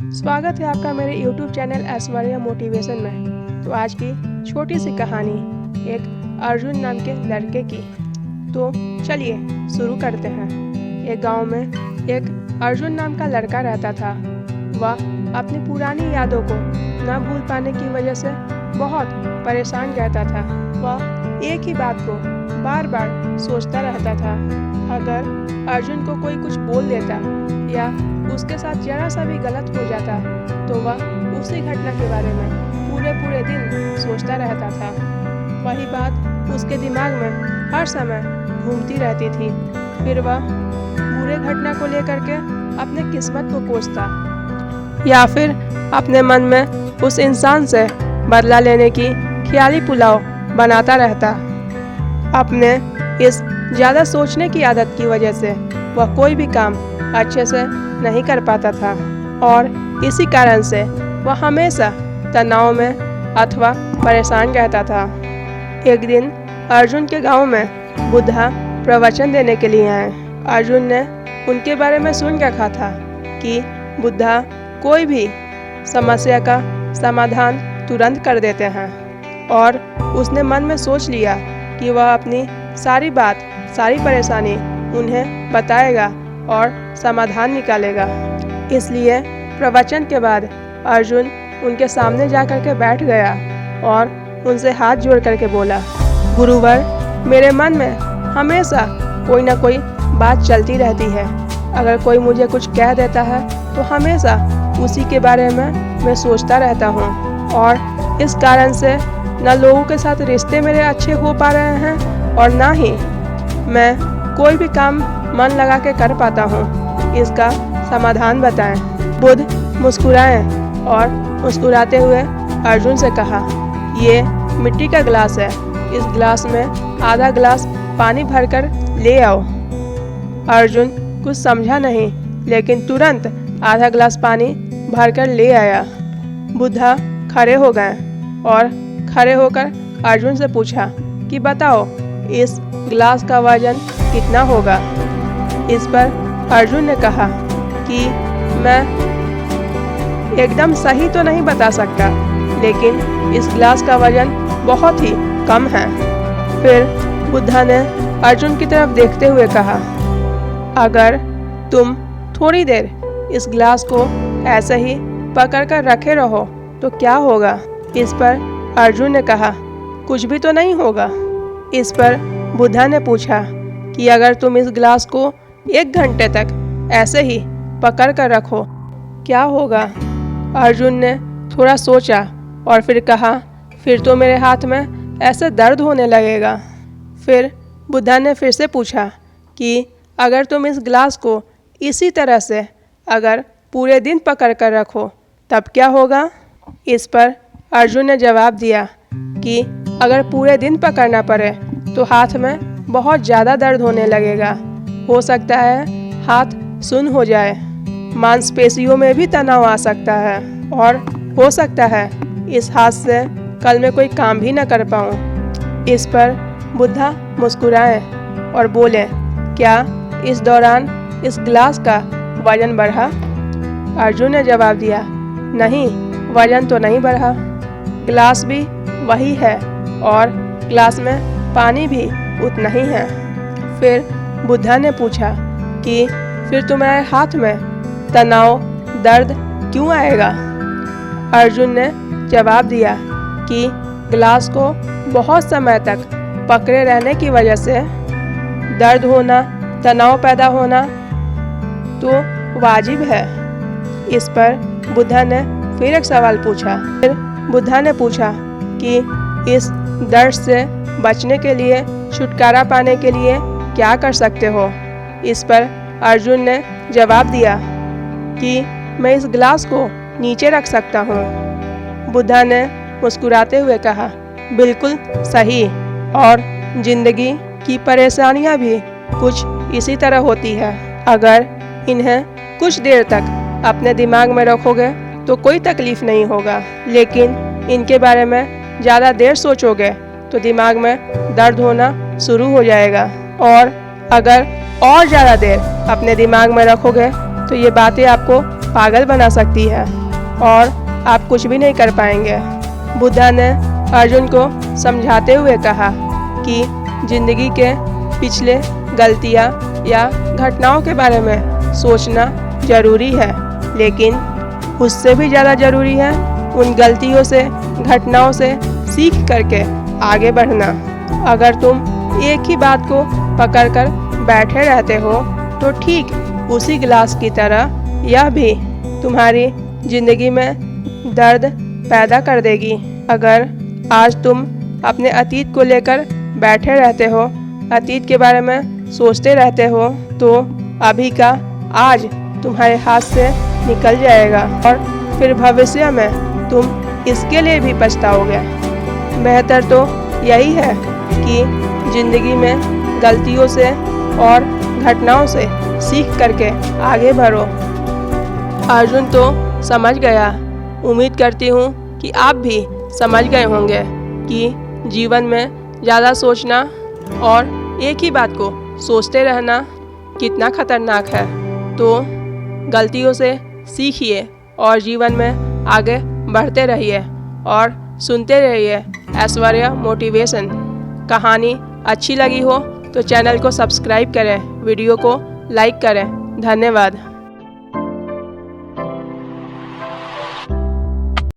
स्वागत है आपका मेरे YouTube चैनल ऐश्वर्या मोटिवेशन में। तो आज की छोटी सी कहानी एक अर्जुन नाम के लड़के की। तो चलिए शुरू करते हैं। एक गांव में एक अर्जुन नाम का लड़का रहता था। वह अपनी पुरानी यादों को न भूल पाने की वजह से बहुत परेशान रहता था। वह एक ही बात को बार बार सोचता रहता था। अगर अर्जुन को कोई कुछ बोल देता या उसके साथ जरा सा भी गलत हो जाता तो वह उसी घटना के बारे में पूरे दिन सोचता रहता था। वही बात उसके दिमाग में हर समय घूमती रहती थी। फिर वह पूरे घटना को लेकर के अपने किस्मत को कोसता या फिर अपने मन में उस इंसान से बदला लेने की ख्याली पुलाव बनाता रहता। अपने इस ज़्यादा सोचने की आदत की वजह से वह कोई भी काम अच्छे से नहीं कर पाता था और इसी कारण से वह हमेशा तनाव में अथवा परेशान रहता था। एक दिन अर्जुन के गांव में बुद्धा प्रवचन देने के लिए आए। अर्जुन ने उनके बारे में सुन रखा था कि बुद्धा कोई भी समस्या का समाधान तुरंत कर देते हैं और उसने मन में सोच लिया कि वह अपनी सारी परेशानी उन्हें बताएगा और समाधान निकालेगा। इसलिए प्रवचन के बाद अर्जुन उनके सामने जाकर के बैठ गया और उनसे हाथ जोड़ करके बोला, गुरुवर, मेरे मन में हमेशा कोई ना कोई बात चलती रहती है। अगर कोई मुझे कुछ कह देता है तो हमेशा उसी के बारे में मैं सोचता रहता हूँ और इस कारण से न लोगों के साथ रिश्ते मेरे अच्छे हो पा रहे हैं और ना ही मैं कोई भी काम मन लगा के कर पाता हूँ। इसका समाधान बताएं। बुद्ध मुस्कुराए और मुस्कुराते हुए अर्जुन से कहा, ये मिट्टी का गिलास है। इस गिलास में आधा गिलास पानी भरकर ले आओ। अर्जुन कुछ समझा नहीं लेकिन तुरंत आधा गिलास पानी भरकर ले आया। बुद्धा खड़े हो गए और खड़े होकर अर्जुन से पूछा कि बताओ इस गिलास का वजन कितना होगा। इस पर अर्जुन ने कहा कि मैं एकदम सही तो नहीं बता सकता लेकिन इस गिलास का वजन बहुत ही कम है। फिर बुद्धा ने अर्जुन की तरफ देखते हुए कहा, अगर तुम थोड़ी देर इस गिलास को ऐसे ही पकड़ कर रखे रहो तो क्या होगा। इस पर अर्जुन ने कहा, कुछ भी तो नहीं होगा। इस पर बुद्धा ने पूछा कि अगर तुम इस गिलास को 1 घंटे तक ऐसे ही पकड़ कर रखो क्या होगा। अर्जुन ने थोड़ा सोचा और फिर कहा, फिर तो मेरे हाथ में ऐसे दर्द होने लगेगा। फिर बुद्धा ने फिर से पूछा कि अगर तुम इस गिलास को इसी तरह से अगर पूरे दिन पकड़ कर रखो तब क्या होगा। इस पर अर्जुन ने जवाब दिया कि अगर पूरे दिन पकड़ना पड़े तो हाथ में बहुत ज़्यादा दर्द होने लगेगा। हो सकता है हाथ सुन्न हो जाए, मांसपेशियों में भी तनाव आ सकता है और हो सकता है इस हाथ से कल मैं कोई काम भी न कर पाऊँ। इस पर बुद्धा मुस्कुराए और बोले, क्या इस दौरान इस गिलास का वजन बढ़ा। अर्जुन ने जवाब दिया, नहीं, वजन तो नहीं बढ़ा। गिलास भी वही है और गिलास में पानी भी उतना ही है। फिर बुद्धा ने पूछा कि फिर तुम्हारे हाथ में तनाव दर्द क्यों आएगा। अर्जुन ने जवाब दिया कि गिलास को बहुत समय तक पकड़े रहने की वजह से दर्द होना, तनाव पैदा होना तो वाजिब है। इस पर बुद्धा ने फिर एक सवाल पूछा। फिर बुद्धा ने पूछा कि इस दर्द से बचने के लिए, छुटकारा पाने के लिए क्या कर सकते हो। इस पर अर्जुन ने जवाब दिया कि मैं इस गिलास को नीचे रख सकता हूँ। बुद्धा ने मुस्कुराते हुए कहा, बिल्कुल सही, और जिंदगी की परेशानियाँ भी कुछ इसी तरह होती है। अगर इन्हें कुछ देर तक अपने दिमाग में रखोगे तो कोई तकलीफ नहीं होगा, लेकिन इनके बारे में ज़्यादा देर सोचोगे तो दिमाग में दर्द होना शुरू हो जाएगा और अगर और ज़्यादा देर अपने दिमाग में रखोगे तो ये बातें आपको पागल बना सकती है और आप कुछ भी नहीं कर पाएंगे। बुद्धा ने अर्जुन को समझाते हुए कहा कि जिंदगी के पिछले गलतियां या घटनाओं के बारे में सोचना ज़रूरी है, लेकिन उससे भी ज़्यादा ज़रूरी है उन गलतियों से, घटनाओं से सीख करके आगे बढ़ना। अगर तुम एक ही बात को पकड़कर बैठे रहते हो तो ठीक उसी गिलास की तरह यह भी तुम्हारी ज़िंदगी में दर्द पैदा कर देगी। अगर आज तुम अपने अतीत को लेकर बैठे रहते हो, अतीत के बारे में सोचते रहते हो, तो अभी का आज तुम्हारे हाथ से निकल जाएगा और फिर भविष्य में तुम इसके लिए भी पछताओगे। बेहतर तो यही है कि ज़िंदगी में गलतियों से और घटनाओं से सीख करके आगे बढ़ो। अर्जुन तो समझ गया। उम्मीद करती हूँ कि आप भी समझ गए होंगे कि जीवन में ज़्यादा सोचना और एक ही बात को सोचते रहना कितना खतरनाक है। तो गलतियों से सीखिए और जीवन में आगे बढ़ते रहिए और सुनते रहिए ऐश्वर्या मोटिवेशन। कहानी अच्छी लगी हो तो चैनल को सब्सक्राइब करें, वीडियो को लाइक करें। धन्यवाद।